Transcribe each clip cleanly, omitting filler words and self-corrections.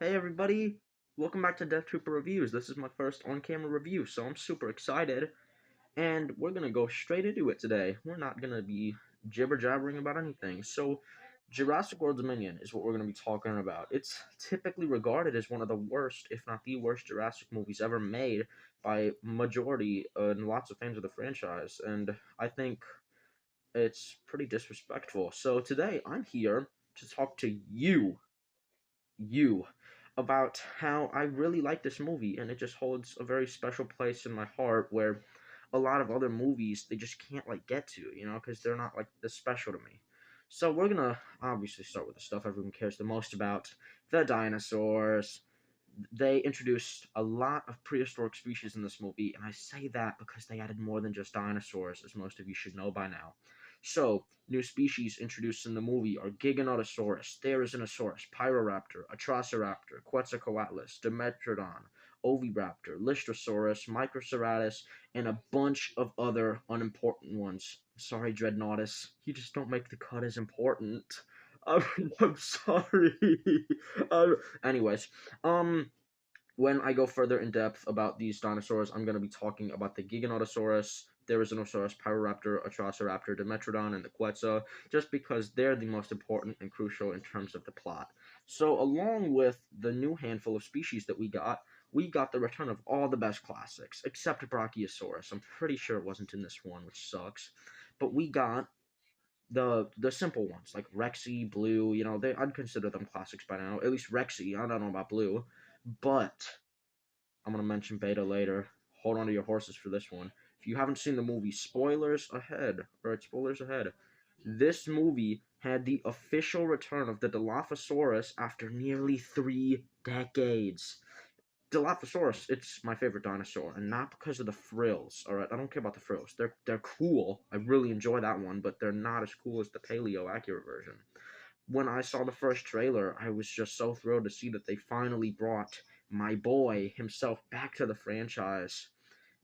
Hey everybody, welcome back to Death Trooper Reviews. This is my first on-camera review, so I'm super excited, and we're gonna go straight into it today. We're not gonna be jibber-jabbering about anything. So, Jurassic World Dominion is what we're gonna be talking about. It's typically regarded as one of the worst, if not the worst, Jurassic movies ever made by majority and lots of fans of the franchise, and I think it's pretty disrespectful. So today, I'm here to talk to you about how I really like this movie, and it just holds a very special place in my heart where a lot of other movies they just can't like get to, because they're not like this special to me. So we're gonna obviously start with the stuff everyone cares the most about, the dinosaurs. They introduced a lot of prehistoric species in this movie, and I say that because they added more than just dinosaurs, as most of you should know by now. So, new species introduced in the movie are Giganotosaurus, Therizinosaurus, Pyroraptor, Atrociraptor, Quetzalcoatlus, Dimetrodon, Oviraptor, Lystrosaurus, Microceratus, and a bunch of other unimportant ones. Sorry, Dreadnoughtus, you just don't make the cut as important. I'm, I'm sorry. Anyways, um, when I go further in depth about these dinosaurs, I'm going to be talking about the Giganotosaurus, Therizinosaurus, Pyroraptor, Atrociraptor, Dimetrodon, and the Quetzal, just because they're the most important and crucial in terms of the plot. So, along with the new handful of species that we got the return of all the best classics, except Brachiosaurus. I'm pretty sure it wasn't in this one, which sucks. But we got the simple ones like Rexy, Blue. I'd consider them classics by now. At least Rexy. I don't know about Blue, but I'm gonna mention Beta later. Hold on to your horses for this one. If you haven't seen the movie, spoilers ahead. Alright, spoilers ahead. This movie had the official return of the Dilophosaurus after nearly 3 decades. Dilophosaurus, it's my favorite dinosaur, and not because of the frills. All right, I don't care about the frills. They're cool. I really enjoy that one, but they're not as cool as the paleo accurate version. When I saw the first trailer, I was just so thrilled to see that they finally brought my boy himself back to the franchise.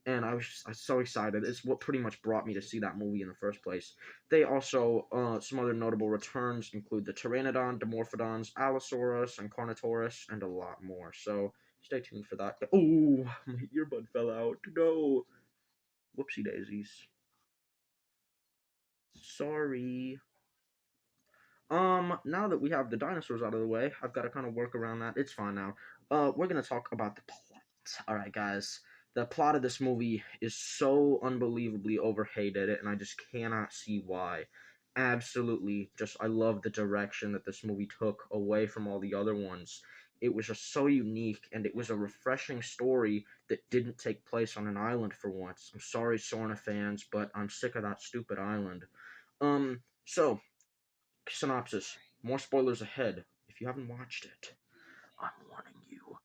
And I was so excited. It's what pretty much brought me to see that movie in the first place. They also, some other notable returns include the Pteranodon, Dimorphodons, Allosaurus, and Carnotaurus, and a lot more. So stay tuned for that. Oh, my earbud fell out. No. Whoopsie daisies. Sorry. Now that we have the dinosaurs out of the way, I've got to kind of work around that. It's fine now. We're gonna talk about the plot. Alright, guys. The plot of this movie is so unbelievably overhated, and I just cannot see why. Absolutely, just I love the direction that this movie took away from all the other ones. It was just so unique, and it was a refreshing story that didn't take place on an island for once. I'm sorry, Sorna fans, but I'm sick of that stupid island. So, synopsis. More spoilers ahead. If you haven't watched it, I'm warning you.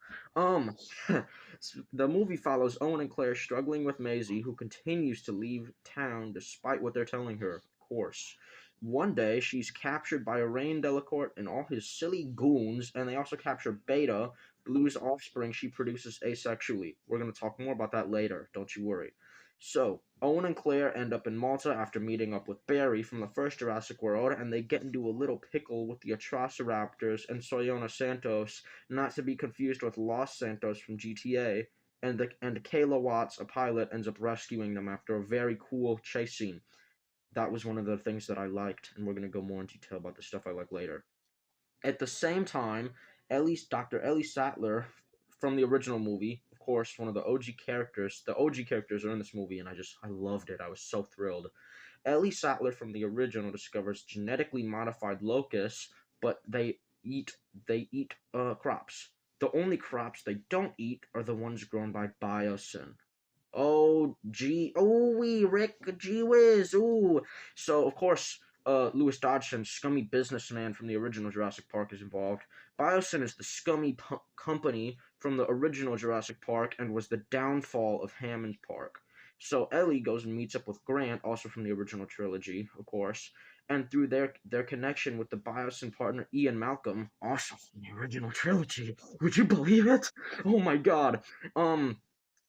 The movie follows Owen and Claire struggling with Maisie, who continues to leave town despite what they're telling her, of course. One day, she's captured by Rain Delacourt and all his silly goons, and they also capture Beta, Blue's offspring she produces asexually. We're going to talk more about that later, don't you worry. So, Owen and Claire end up in Malta after meeting up with Barry from the first Jurassic World, and they get into a little pickle with the Atrociraptors and Soyona Santos, not to be confused with Los Santos from GTA, and Kayla Watts, a pilot, ends up rescuing them after a very cool chase scene. That was one of the things that I liked, and we're going to go more in detail about the stuff I like later. At the same time, Dr. Ellie Sattler from the original movie, of course, one of the OG characters. The OG characters are in this movie, and I loved it. I was so thrilled. Ellie Sattler from the original discovers genetically modified locusts, but they eat crops. The only crops they don't eat are the ones grown by Biosyn. Oh, gee, oh, wee, Rick, gee whiz, ooh. So, of course, Lewis Dodgson, scummy businessman from the original Jurassic Park, is involved. Biosyn is the scummy company from the original Jurassic Park and was the downfall of Hammond Park. So Ellie goes and meets up with Grant, also from the original trilogy, of course, and through their connection with the Biosyn partner Ian Malcolm, also from the original trilogy. Would you believe it? Oh my god.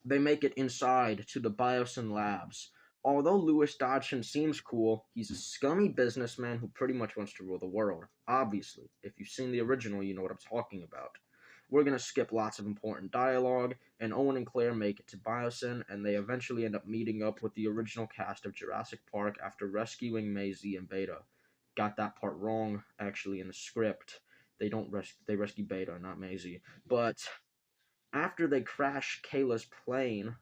They make it inside to the Biosyn labs. Although Lewis Dodgson seems cool, he's a scummy businessman who pretty much wants to rule the world. Obviously, if you've seen the original, you know what I'm talking about. we're gonna skip lots of important dialogue, and Owen and Claire make it to Biosyn, and they eventually end up meeting up with the original cast of Jurassic Park after rescuing Maisie and Beta. Got that part wrong, actually, in the script. They rescue Beta, not Maisie. But after they crash Kayla's plane,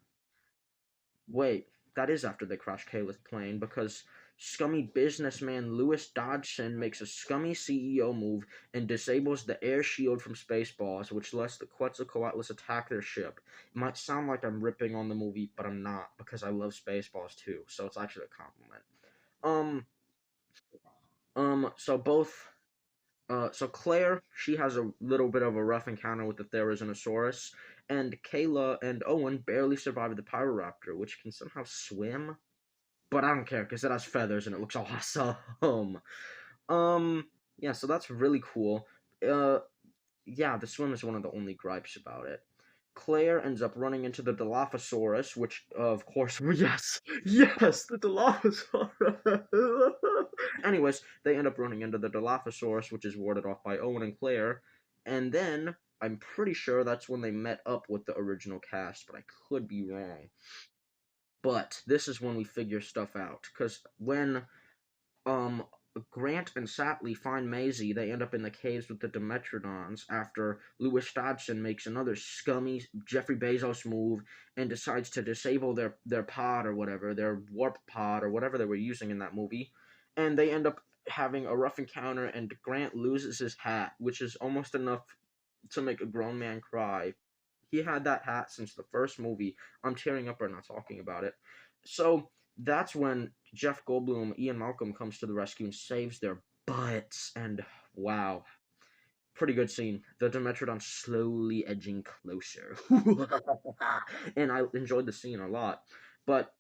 wait, that is after they crash Kayla's plane because scummy businessman Lewis Dodgson makes a scummy CEO move and disables the air shield from Spaceballs, which lets the Quetzalcoatlus attack their ship. It might sound like I'm ripping on the movie, but I'm not because I love Spaceballs too, so it's actually a compliment. Um, so both so Claire, she has a little bit of a rough encounter with the Therizinosaurus, and Kayla and Owen barely survive the Pyroraptor, which can somehow swim. But I don't care because it has feathers and it looks awesome. Um, yeah, so that's really cool. Uh, yeah, the swim is one of the only gripes about it. Claire ends up running into the Dilophosaurus, which, of course, yes, yes, the Dilophosaurus. Anyways, they end up running into the Dilophosaurus, which is warded off by Owen and Claire, and then I'm pretty sure that's when they met up with the original cast, but I could be wrong. But this is when we figure stuff out, because when um Grant and Satley find Maisie, they end up in the caves with the Dimetrodons after Louis Dodgson makes another scummy Jeffrey Bezos move and decides to disable their pod or whatever, their warp pod or whatever they were using in that movie. And they end up having a rough encounter and Grant loses his hat, which is almost enough to make a grown man cry. He had that hat since the first movie. I'm tearing up right now talking about it. So that's when Jeff Goldblum, Ian Malcolm comes to the rescue and saves their butts. And wow, pretty good scene. The Dimetrodon slowly edging closer. And I enjoyed the scene a lot. But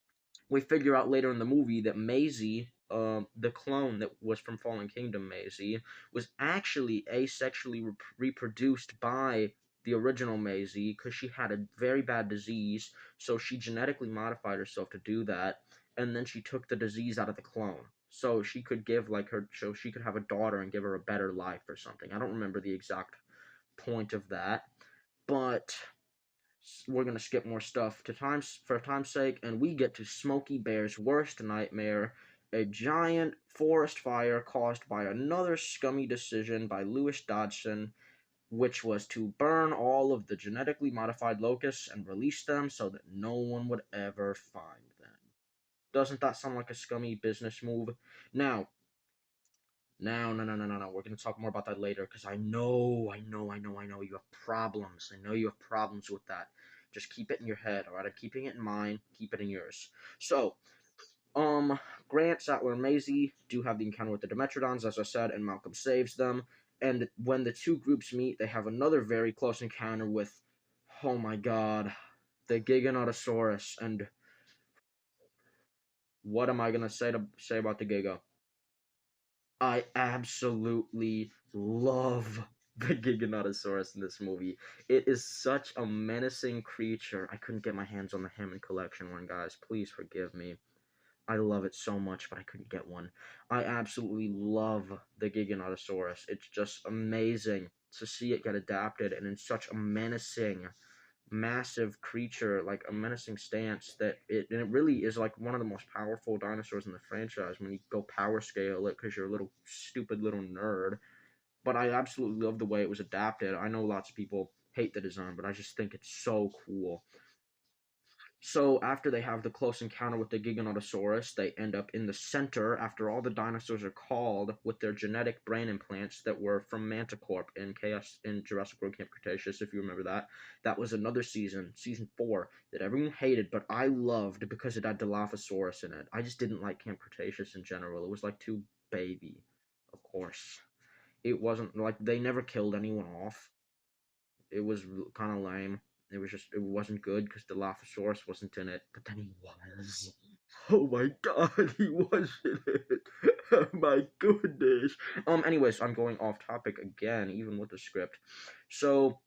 we figure out later in the movie that Maisie, the clone that was from Fallen Kingdom, Maisie, was actually asexually reproduced by the original Maisie because she had a very bad disease, so she genetically modified herself to do that, and then she took the disease out of the clone. So she could give so she could have a daughter and give her a better life or something. I don't remember the exact point of that, but we're gonna skip more stuff to times for time's sake, and we get to Smokey Bear's worst nightmare, a giant forest fire caused by another scummy decision by Lewis Dodgson, which was to burn all of the genetically modified locusts and release them so that no one would ever find them. Doesn't that sound like a scummy business move? Now, no. We're gonna talk more about that later because I know you have problems. I know you have problems with that. Just keep it in your head, alright? I'm keeping it in mine, keep it in yours. So, Grant, Sattler, and Maisie do have the encounter with the Dimetrodons, as I said, and Malcolm saves them. And when the two groups meet, they have another very close encounter with, oh my god, the Giganotosaurus. And what am I gonna say about the Giga? I absolutely love the Giganotosaurus in this movie. It is such a menacing creature. I couldn't get my hands on the Hammond Collection one, guys. Please forgive me. I love it so much, but I couldn't get one. I absolutely love the Giganotosaurus. It's just amazing to see it get adapted and in such a menacing, massive creature, like a menacing stance and it really is like one of the most powerful dinosaurs in the franchise when you go power scale it because you're a little stupid little nerd. But I absolutely love the way it was adapted. I know lots of people hate the design, but I just think it's so cool. So after they have the close encounter with the Giganotosaurus, they end up in the center after all the dinosaurs are called with their genetic brain implants that were from Manticorp in Chaos in Jurassic World Camp Cretaceous, if you remember that. That was another season 4, that everyone hated, but I loved because it had Dilophosaurus in it. I just didn't like Camp Cretaceous in general. It was like too baby, of course. It wasn't like they never killed anyone off. It was kind of lame. It wasn't good because the Dilophosaurus wasn't in it, but then he was. Oh my god, he was in it. Oh my goodness. Anyways, I'm going off topic again, even with the script. So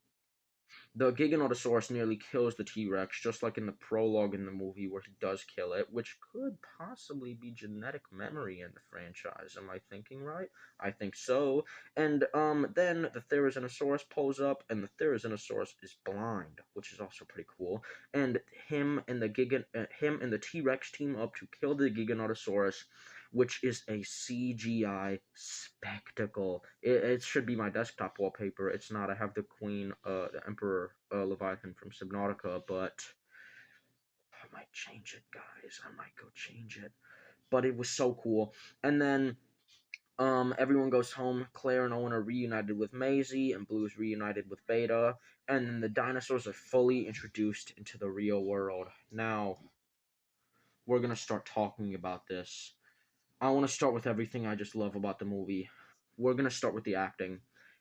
The Giganotosaurus nearly kills the T Rex, just like in the prologue in the movie where he does kill it, which could possibly be genetic memory in the franchise. Am I thinking right? I think so. And then the Therizinosaurus pulls up, and the Therizinosaurus is blind, which is also pretty cool. And him and the T Rex team up to kill the Giganotosaurus, which is a CGI spectacle. It should be my desktop wallpaper. It's not. I have the Queen, the Emperor Leviathan from Subnautica, but I might change it, guys. I might go change it. But it was so cool. And then everyone goes home. Claire and Owen are reunited with Maisie, and Blue's reunited with Beta. And then the dinosaurs are fully introduced into the real world. Now, we're gonna start talking about this. I want to start with everything I just love about the movie. We're going to start with the acting.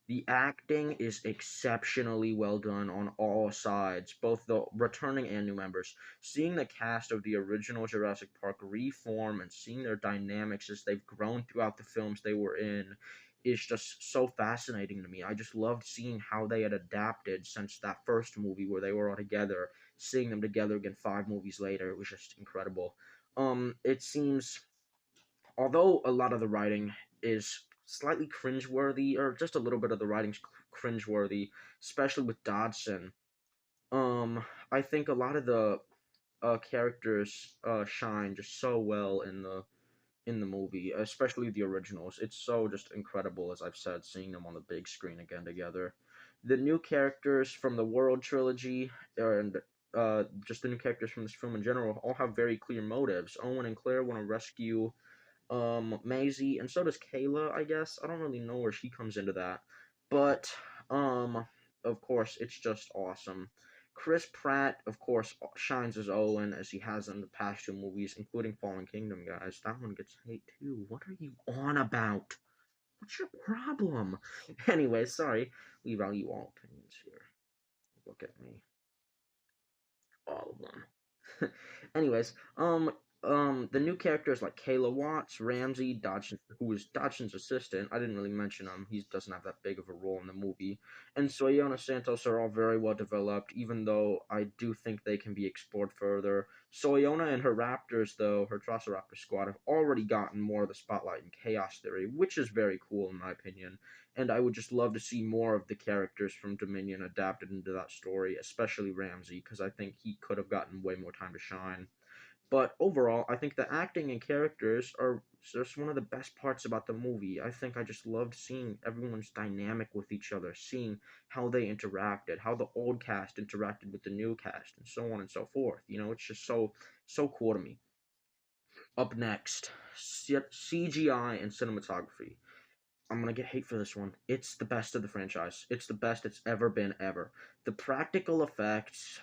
The acting is exceptionally well done on all sides, both the returning and new members. Seeing the cast of the original Jurassic Park reform and seeing their dynamics as they've grown throughout the films they were in is just so fascinating to me. I just loved seeing how they had adapted since that first movie where they were all together. Seeing them together again 5 movies later, it was just incredible. It seems although a lot of the writing is slightly cringeworthy, or just a little bit of the writing's cringeworthy, especially with Dodson. I think a lot of the characters shine just so well in the movie, especially the originals. It's so just incredible, as I've said, seeing them on the big screen again together. The new characters from the World trilogy and just the new characters from this film in general all have very clear motives. Owen and Claire want to rescue Maisie, and so does Kayla, I guess. I don't really know where she comes into that. But um of course it's just awesome. Chris Pratt, of course, shines as Owen as he has in the past 2 movies, including Fallen Kingdom, guys. That one gets hate too. What are you on about? What's your problem? Anyway, sorry. We value all opinions here. Look at me. All of them. Anyways, the new characters like Kayla Watts, Ramsey, Dodson, who was Dodson's assistant. I didn't really mention him. He doesn't have that big of a role in the movie. And Soyona Santos are all very well developed, even though I do think they can be explored further. Soyona and her Raptors, though, her Velociraptor squad, have already gotten more of the spotlight in Chaos Theory, which is very cool in my opinion. And I would just love to see more of the characters from Dominion adapted into that story, especially Ramsey, because I think he could have gotten way more time to shine. But overall, I think the acting and characters are just one of the best parts about the movie. I think I just loved seeing everyone's dynamic with each other, seeing how they interacted, how the old cast interacted with the new cast, and so on and so forth. It's just so cool to me. Up next, CGI and cinematography. I'm gonna get hate for this one. It's the best of the franchise. It's the best it's ever been ever. The practical effects.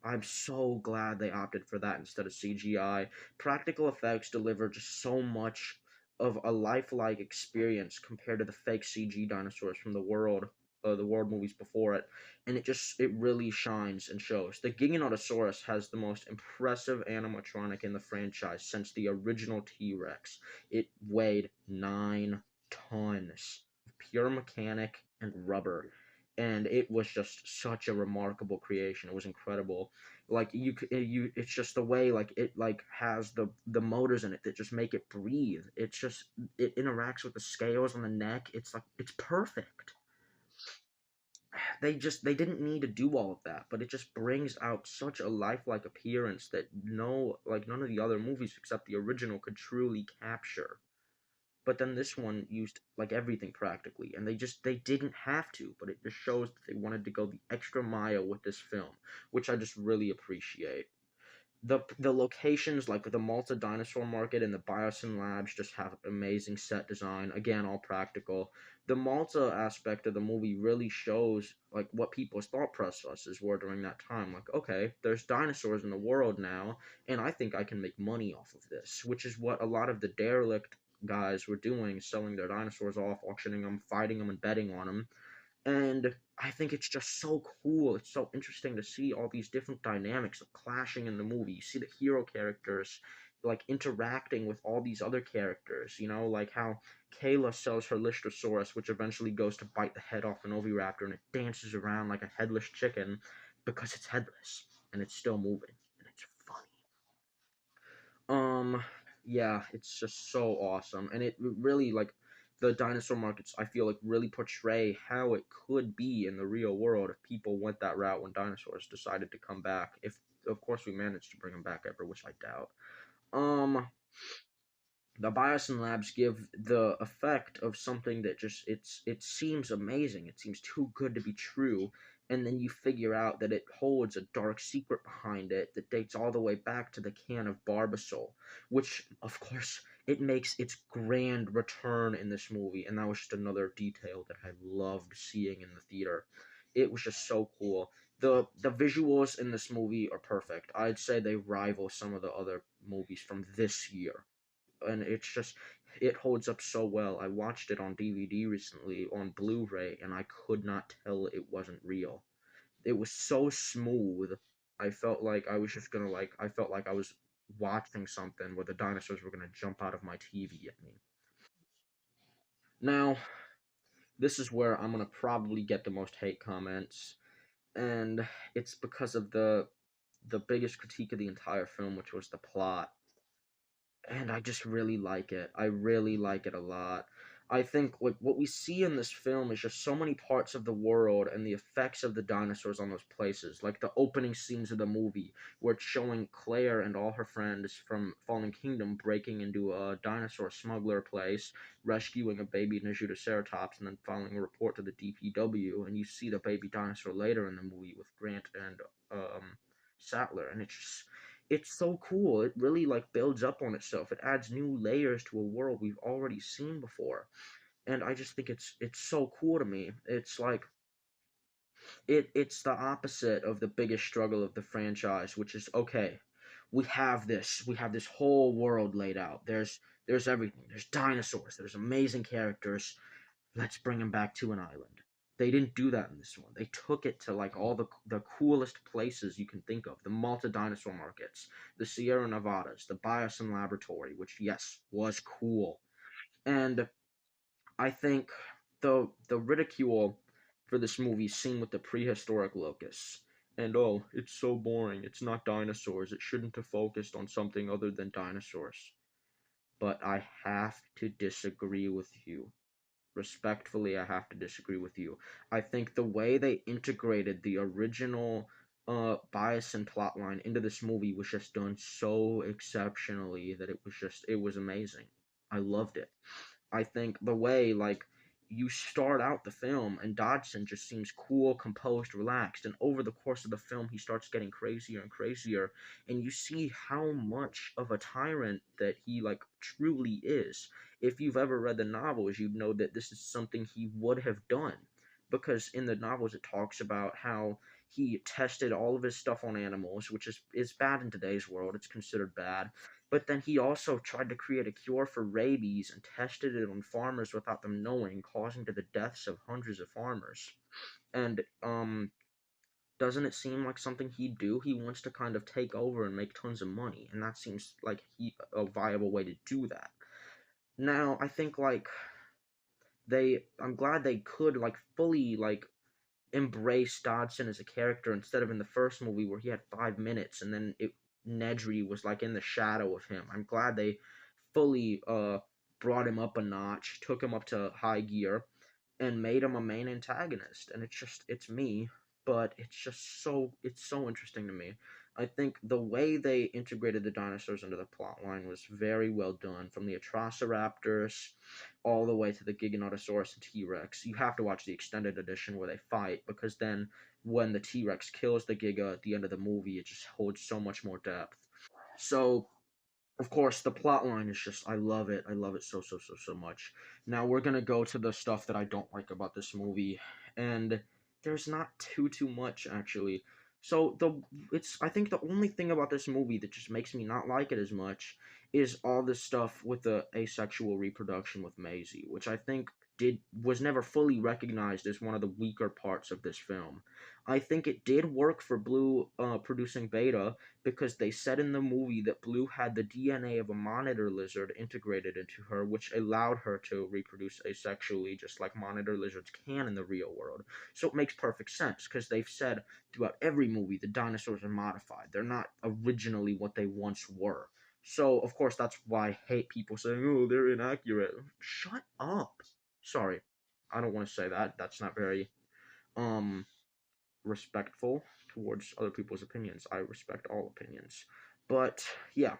I'm so glad they opted for that instead of CGI. Practical effects deliver just so much of a lifelike experience compared to the fake CG dinosaurs from the world movies before it, and it really shines and shows. The Giganotosaurus has the most impressive animatronic in the franchise since the original T Rex. It weighed 9 tons of pure mechanic and rubber, and it was just such a remarkable creation. It was incredible. Like it's just the way like it like has the motors in it that just make it breathe. It interacts with the scales on the neck. It's perfect. They didn't need to do all of that, but it just brings out such a lifelike appearance that none of the other movies except the original could truly capture. But then this one used like everything practically, and they didn't have to, but it just shows that they wanted to go the extra mile with this film, which I just really appreciate. The locations like the Malta Dinosaur Market and the Biosyn Labs just have amazing set design. Again, all practical. The Malta aspect of the movie really shows like what people's thought processes were during that time. Like, okay, there's dinosaurs in the world now, and I think I can make money off of this, which is what a lot of the derelict guys were doing, selling their dinosaurs off, auctioning them, fighting them, and betting on them. And I think it's just so cool. It's so interesting to see all these different dynamics of clashing in the movie. You see the hero characters like interacting with all these other characters, like how Kayla sells her Lystrosaurus, which eventually goes to bite the head off an Oviraptor, and it dances around like a headless chicken because it's headless and it's still moving and it's funny. Um, yeah, it's just so awesome, and it really like the dinosaur markets. I feel like really portray how it could be in the real world if people went that route when dinosaurs decided to come back. If of course we managed to bring them back ever, which I doubt. Um, the Biosin labs give the effect of something that just it seems amazing. It seems too good to be true, and then you figure out that it holds a dark secret behind it that dates all the way back to the can of Barbasol, which of course it makes its grand return in this movie, and that was just another detail that I loved seeing in the theater. It was just so cool. The visuals in this movie are perfect. I'd say they rival some of the other movies from this year, and it holds up so well. I watched it on DVD recently on Blu-ray, and I could not tell it wasn't real. It was so smooth. I felt like I was just gonna like I felt like I was watching something where the dinosaurs were gonna jump out of my TV at me. Now, this is where I'm gonna probably get the most hate comments, and it's because of the biggest critique of the entire film, which was the plot. And I just really like it. I really like it a lot. I think like what we see in this film is just so many parts of the world and the effects of the dinosaurs on those places. Like the opening scenes of the movie, where it's showing Claire and all her friends from Fallen Kingdom breaking into a dinosaur smuggler place, rescuing a baby Nijudoceratops, and then filing a report to the DPW. And you see the baby dinosaur later in the movie with Grant and Sattler, and it's so cool. It really like builds up on itself. It adds new layers to a world we've already seen before. And I just think it's so cool to me. It's like it's the opposite of the biggest struggle of the franchise, which is okay, we have this. We have this whole world laid out. There's everything. There's dinosaurs. There's amazing characters. Let's bring them back to an island. They didn't do that in this one. They took it to like all the coolest places you can think of. The Malta dinosaur markets, the Sierra Nevadas, the Biosim laboratory, which yes, was cool. And I think the ridicule for this movie seen with the prehistoric locusts. And oh, it's so boring. It's not dinosaurs. It shouldn't have focused on something other than dinosaurs. But I have to disagree with you. Respectfully, I have to disagree with you. I think the way they integrated the original bias and plotline into this movie was just done so exceptionally that it was amazing. I loved it. I think the way like you start out the film and Dodson just seems cool, composed, relaxed, and over the course of the film he starts getting crazier and crazier, and you see how much of a tyrant that he like truly is. If you've ever read the novels, you'd know that this is something he would have done, because in the novels it talks about how he tested all of his stuff on animals, which is bad in today's world. It's considered bad, but then he also tried to create a cure for rabies and tested it on farmers without them knowing, causing to the deaths of hundreds of farmers. And doesn't it seem like something he'd do? He wants to kind of take over and make tons of money, and that seems like a viable way to do that. Now, I think like I'm glad they could like fully like embrace Dodson as a character instead of in the first movie where he had 5 minutes and then Nedry was like in the shadow of him. I'm glad they fully brought him up a notch, took him up to high gear, and made him a main antagonist. And it's me, but it's so interesting to me. I think the way they integrated the dinosaurs into the plot line was very well done, from the Atrociraptors all the way to the Giganotosaurus and T-Rex. You have to watch the extended edition where they fight, because then when the T-Rex kills the Giga at the end of the movie, it just holds so much more depth. So of course, the plot line is just I love it. I love it so so so so much. Now we're gonna go to the stuff that I don't like about this movie, and there's not too much actually. So it's I think the only thing about this movie that just makes me not like it as much is all this stuff with the asexual reproduction with Maisie, which I think was never fully recognized as one of the weaker parts of this film. I think it did work for Blue producing Beta because they said in the movie that Blue had the DNA of a monitor lizard integrated into her, which allowed her to reproduce asexually, just like monitor lizards can in the real world. So it makes perfect sense because they've said throughout every movie the dinosaurs are modified. They're not originally what they once were. So of course that's why I hate people saying, "Oh, they're inaccurate." Shut up. Sorry, I don't want to say that. That's not very um respectful towards other people's opinions. I respect all opinions. But yeah,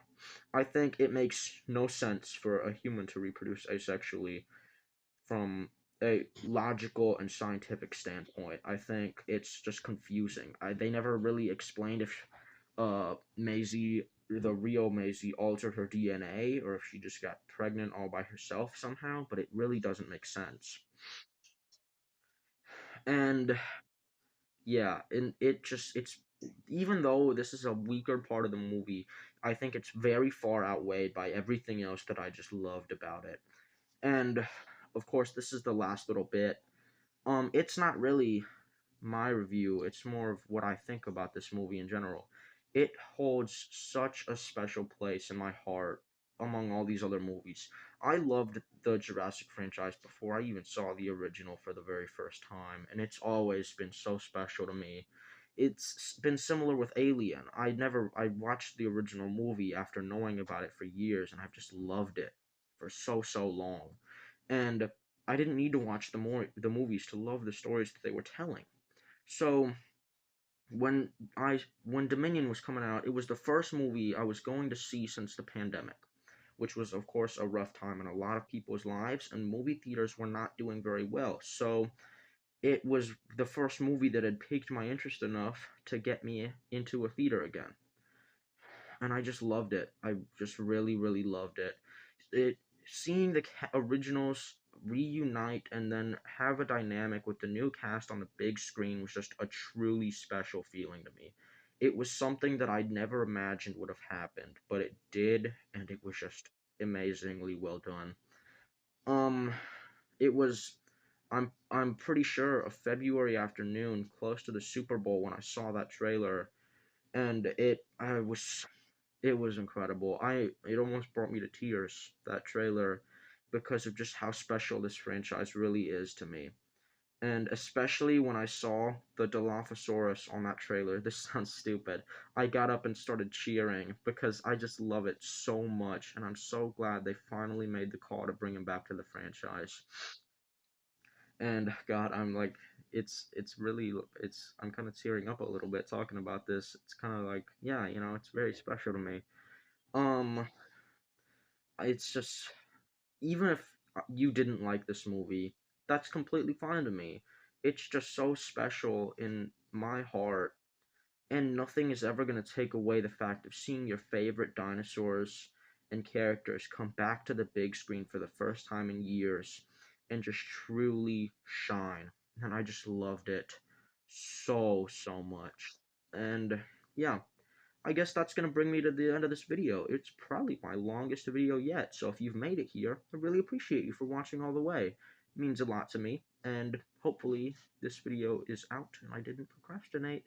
I think it makes no sense for a human to reproduce asexually from a logical and scientific standpoint. I think it's just confusing. They never really explained if Maisie, the real Maisie, altered her DNA or if she just got pregnant all by herself somehow, but it really doesn't make sense. And yeah, and it's even though this is a weaker part of the movie, I think it's very far outweighed by everything else that I just loved about it. And of course, this is the last little bit. It's not really my review, it's more of what I think about this movie in general. It holds such a special place in my heart among all these other movies. I loved the Jurassic franchise before I even saw the original for the very first time, and it's always been so special to me. It's been similar with Alien. I watched the original movie after knowing about it for years, and I've just loved it for so long. And I didn't need to watch the movies to love the stories that they were telling. So when Dominion was coming out, it was the first movie I was going to see since the pandemic, which was of course a rough time in a lot of people's lives, and movie theaters were not doing very well. So it was the first movie that had piqued my interest enough to get me into a theater again, and I just loved it. I just really loved it. It Seeing the originals reunite and then have a dynamic with the new cast on the big screen was just a truly special feeling to me. It was something that I'd never imagined would have happened, but it did, and it was just amazingly well done. Um, it was I'm pretty sure a February afternoon close to the Super Bowl when I saw that trailer, and it was incredible. It almost brought me to tears, that trailer, because of just how special this franchise really is to me. And especially when I saw the Dilophosaurus on that trailer, this sounds stupid. I got up and started cheering because I just love it so much, and I'm so glad they finally made the call to bring him back to the franchise. And God, I'm like, it's really I'm kind of tearing up a little bit talking about this. It's kind of like, yeah, it's very special to me. Um, it's just even if you didn't like this movie, that's completely fine to me. It's just so special in my heart, and nothing is ever going to take away the fact of seeing your favorite dinosaurs and characters come back to the big screen for the first time in years and just truly shine. And I just loved it so much. And yeah, I guess that's going to bring me to the end of this video. It's probably my longest video yet, so if you've made it here, I really appreciate you for watching all the way. It means a lot to me, and hopefully this video is out and I didn't procrastinate.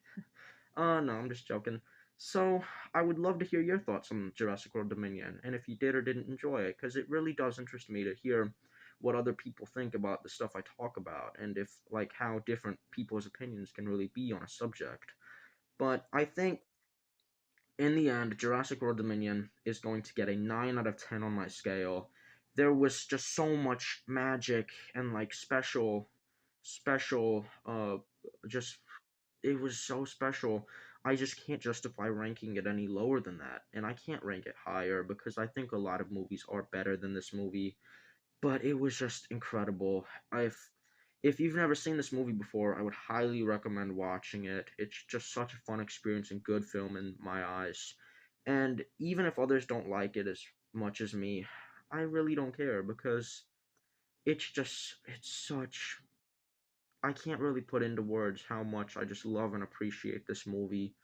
No, I'm just joking. So, I would love to hear your thoughts on Jurassic World Dominion, and if you did or didn't enjoy it, because it really does interest me to hear what other people think about the stuff I talk about, and if, like, how different people's opinions can really be on a subject. But I think in the end, Jurassic World Dominion is going to get a 9 out of 10 on my scale. There was just so much magic and like special, just it was so special. I just can't justify ranking it any lower than that, and I can't rank it higher because I think a lot of movies are better than this movie. But it was just incredible. If you've never seen this movie before, I would highly recommend watching it. It's just such a fun experience and good film in my eyes. And even if others don't like it as much as me, I really don't care because it's such. I can't really put into words how much I just love and appreciate this movie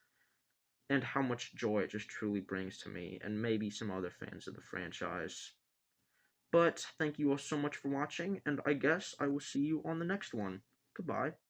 and how much joy it just truly brings to me and maybe some other fans of the franchise. But thank you all so much for watching, and I guess I will see you on the next one. Goodbye.